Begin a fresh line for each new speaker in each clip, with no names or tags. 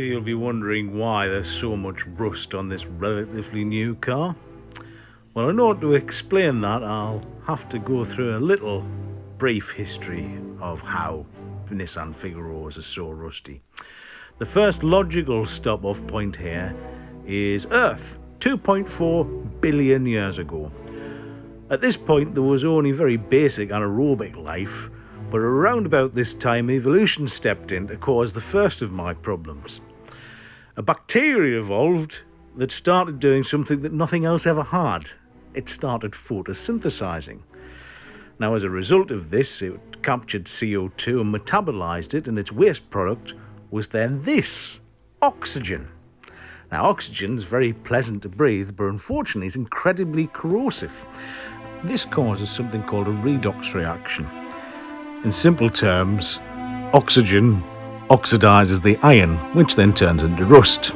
you'll be wondering why there's so much rust on this relatively new car. Well, in order to explain that, I'll have to go through a little brief history of how Nissan Figaros are so rusty. The first logical stop-off point here is Earth, 2.4 billion years ago. At this point, there was only very basic anaerobic life, but around about this time, evolution stepped in to cause the first of my problems. A bacteria evolved that started doing something that nothing else ever had. It started photosynthesizing. Now, as a result of this, it captured CO2 and metabolized it, and its waste product was then this, oxygen. Now, oxygen is very pleasant to breathe, but unfortunately is incredibly corrosive. This causes something called a redox reaction. In simple terms, oxygen oxidizes the iron, which then turns into rust.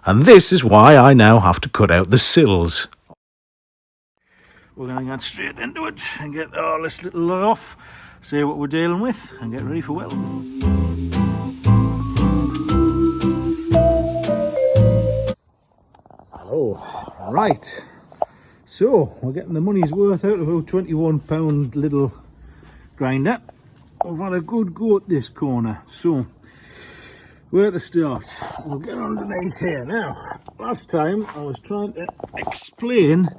And this is why I now have to cut out the sills. We're going to get straight into it and get all this little lot off, see what we're dealing with, and get ready for welding. Hello, right. So, we're getting the money's worth out of our £21 little grinder. We've had a good go at this corner, so where to start? We'll get underneath here. Now, last time I was trying to explain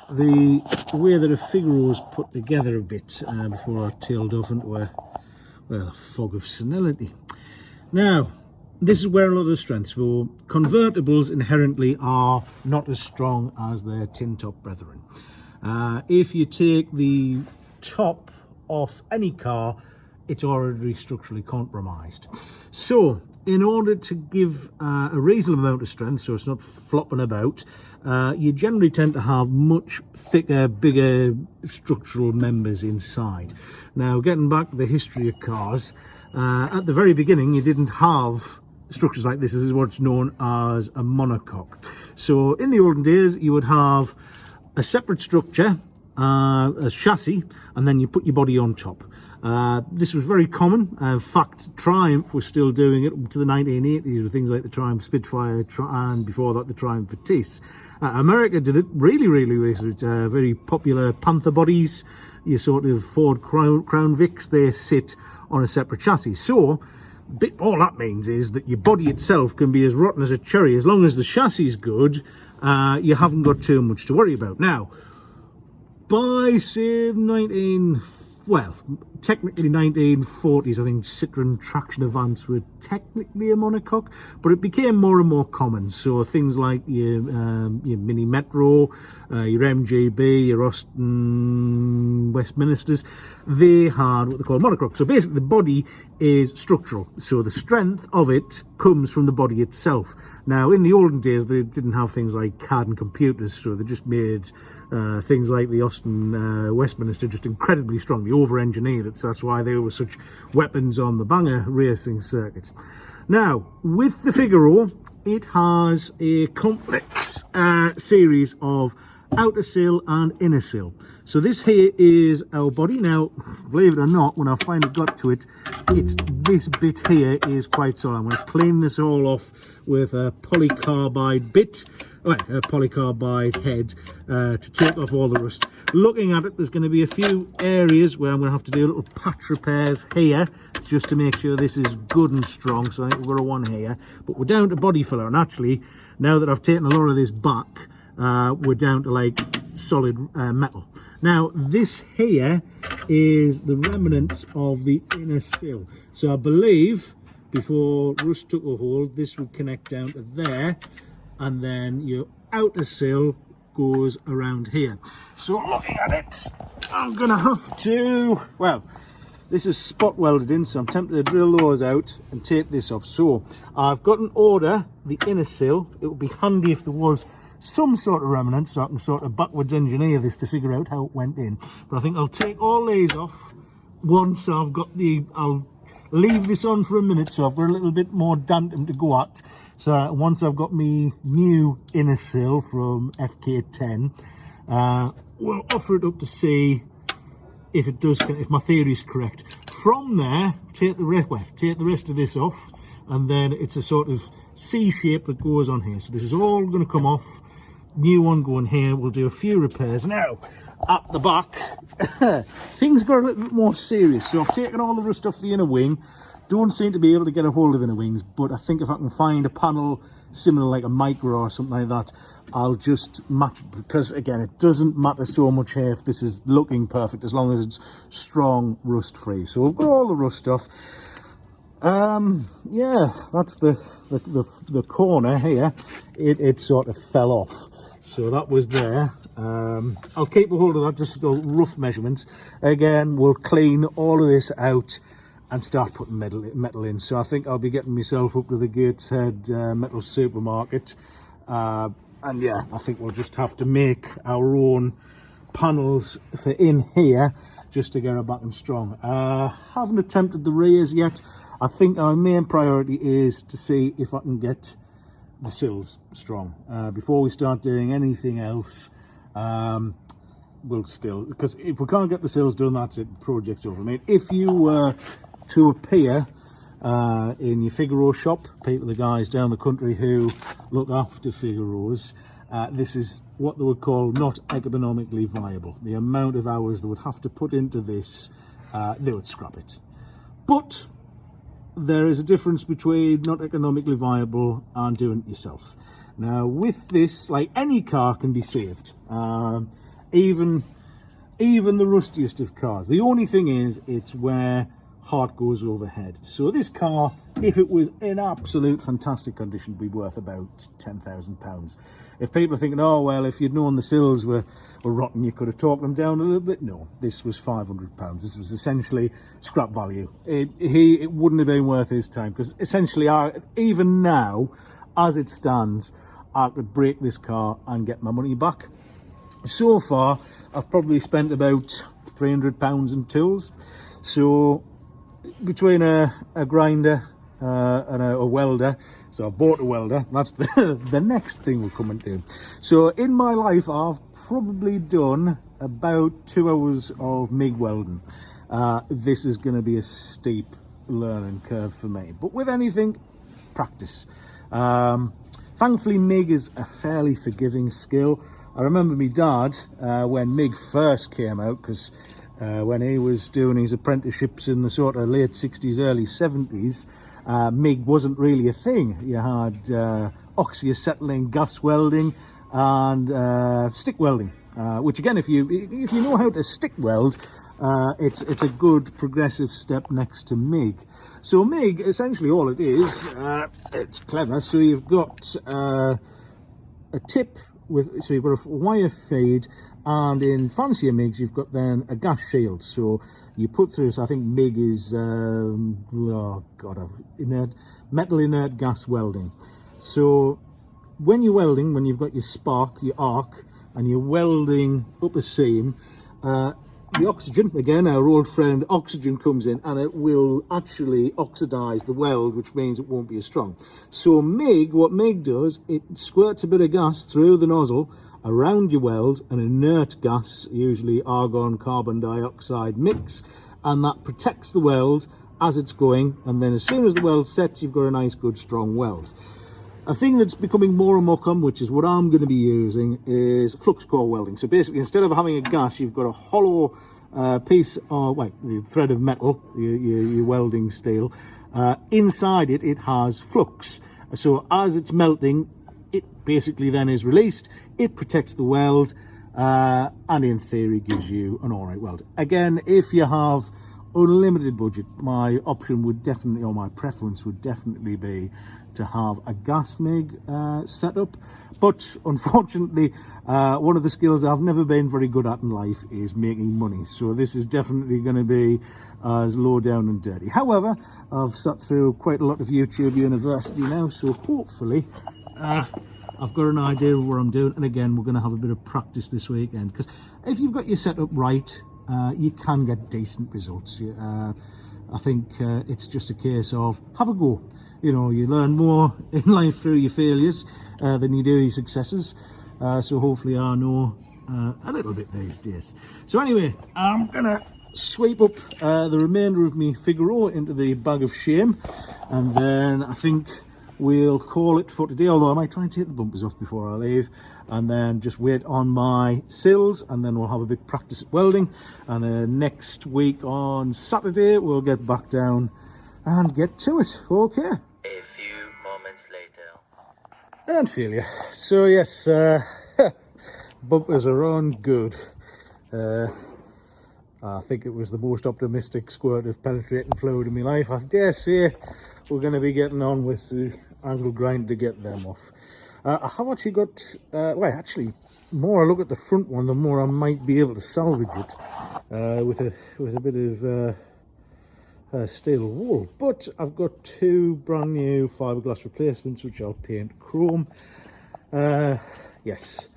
the way that a Figaro is put together a bit before I tailed off into a fog of senility. Now, this is where a lot of the strengths go. Convertibles inherently are not as strong as their tin top brethren. If you take the top off any car, it's already structurally compromised. So, in order to give a reasonable amount of strength, so it's not flopping about, you generally tend to have much thicker, bigger structural members inside. Now, getting back to the history of cars, at the very beginning, you didn't have structures like this. This is what's known as a monocoque. So, in the olden days, you would have a separate structure, a chassis, and then you put your body on top. This was very common. In fact, Triumph was still doing it up to the 1980s with things like the Triumph Spitfire and before that the Triumph Batiste. America did it really with very popular Panther bodies, your sort of Ford Crown Vics. They sit on a separate chassis. So all that means is that your body itself can be as rotten as a cherry. As long as the chassis is good, you haven't got too much to worry about. Now, by say technically 1940s, I think Citroen traction Avance were technically a monocoque, but it became more and more common. So things like your Mini Metro, your MGB, your Austin Westminsters, they had what they call monocoque. So basically the body is structural, so the strength of it comes from the body itself. Now, in the olden days, they didn't have things like CAD and computers, so they just made things like the Austin Westminster just incredibly strong. They over-engineered it, so that's why they were such weapons on the banger racing circuits. Now, with the Figaro, it has a complex series of outer sill and inner sill. So this here is our body. Now, believe it or not, when I finally got to it, it's this bit here is quite solid. I'm going to clean this all off with a polycarbide bit, a polycarbide head, to take off all the rust. Looking at it, there's going to be a few areas where I'm going to have to do little patch repairs here just to make sure this is good and strong. So I think we've got a one here, but we're down to body filler. And actually, now that I've taken a lot of this back, we're down to like solid metal. Now, this here is the remnants of the inner sill. So I believe before rust took a hold, this would connect down to there, and then your outer sill goes around here. So looking at it, I'm gonna have to, well, this is spot welded in, so I'm tempted to drill those out and take this off. So I've got an order, the inner sill. It would be handy if there was some sort of remnant, so I can sort of backwards engineer this to figure out how it went in. But I think I'll take all these off once I've got I'll leave this on for a minute so I've got a little bit more damping to go at. So once I've got me new inner sill from FK10, we'll offer it up to see if it does, if my theory is correct. From there, take the rest of this off, and then it's a sort of C shape that goes on here. So this is all going to come off. New one going here. We'll do a few repairs. Now, at the back, things got a little bit more serious. So I've taken all the rust off the inner wing. Don't seem to be able to get a hold of inner wings, but I think if I can find a panel similar like a micro or something like that, I'll just match, because again, it doesn't matter so much here if this is looking perfect as long as it's strong rust free. So we've got all the rust off. Yeah, that's the corner here. It sort of fell off, so that was there. I'll keep a hold of that, just to go rough measurements. Again, we'll clean all of this out and start putting metal in. So I think I'll be getting myself up to the Gateshead metal supermarket, and yeah, I think we'll just have to make our own panels for in here just to get her back and strong. Haven't attempted the rears yet. I think our main priority is to see if I can get the sills strong before we start doing anything else. We'll still, because if we can't get the sills done, that's it, project's over. I mean, if you were to appear in your Figaro shop, the guys down the country who look after Figaros, this is what they would call not economically viable. The amount of hours they would have to put into this, they would scrap it. But there is a difference between not economically viable and doing it yourself. Now with this, like, any car can be saved, even the rustiest of cars. The only thing is, it's where heart goes over head. So this car, if it was in absolute fantastic condition, would be worth about £10,000. If people are thinking, oh well, if you'd known the sills were rotten, you could have talked them down a little bit. No, this was £500. This was essentially scrap value. It wouldn't have been worth his time, because essentially, even now, as it stands, I could break this car and get my money back. So far, I've probably spent about £300 in tools. So between a grinder and a welder, so I've bought a welder. That's the next thing we'll come and do. So in my life, I've probably done about 2 hours of MIG welding. This is going to be a steep learning curve for me, but with anything, practice. Thankfully, MIG is a fairly forgiving skill. I remember my dad, when MIG first came out, because when he was doing his apprenticeships in the sort of late 60s, early 70s, MIG wasn't really a thing. You had oxyacetylene gas welding and stick welding, which again, if you know how to stick weld, it's a good progressive step next to MIG. So MIG, essentially all it is, it's clever. So you've got a tip so you've got a wire feed, and in fancier MIGs you've got then a gas shield. So you put through, so I think MIG is metal inert gas welding. So when you're welding, when you've got your spark, your arc, and you're welding up a seam, the oxygen, again, our old friend oxygen, comes in and it will actually oxidize the weld, which means it won't be as strong. So MIG, what MIG does, it squirts a bit of gas through the nozzle around your weld, an inert gas, usually argon carbon dioxide mix, and that protects the weld as it's going, and then as soon as the weld sets, you've got a nice good strong weld. A thing that's becoming more and more common, which is what I'm going to be using, is flux core welding. So basically, instead of having a gas, you've got a hollow piece of, well, the thread of metal, your welding steel. Inside it, it has flux. So as it's melting, it basically then is released. It protects the weld, and in theory gives you an all right weld. Again, if you have unlimited budget, my option would definitely, or my preference would definitely be to have a gas MIG setup. But unfortunately, one of the skills I've never been very good at in life is making money. So this is definitely going to be as low down and dirty. However, I've sat through quite a lot of YouTube University now, so hopefully I've got an idea of what I'm doing. And again, we're going to have a bit of practice this weekend, because if you've got your setup right, you can get decent results. I think it's just a case of have a go. You know, you learn more in life through your failures than you do your successes. So hopefully I know a little bit these days. So anyway, I'm gonna sweep up the remainder of me Figaro into the bag of shame, and then I think we'll call it for today, although I might try and take the bumpers off before I leave, and then just wait on my sills, and then we'll have a big practice at welding. And next week on Saturday we'll get back down and get to it. Okay.
A few moments later.
And failure. So yes, bumpers are on good. I think it was the most optimistic squirt of penetrating fluid in my life. I dare say we're going to be getting on with the angle grind to get them off. I have actually got, well, actually, the more I look at the front one, the more I might be able to salvage it with a bit of steel wool. But I've got 2 brand new fiberglass replacements which I'll paint chrome. Yes.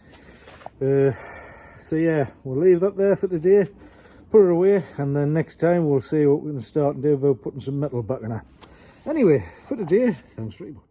So yeah, we'll leave that there for today. Put it away, and then next time we'll see what we can start and do about putting some metal back in it. Anyway, for today, thanks very much.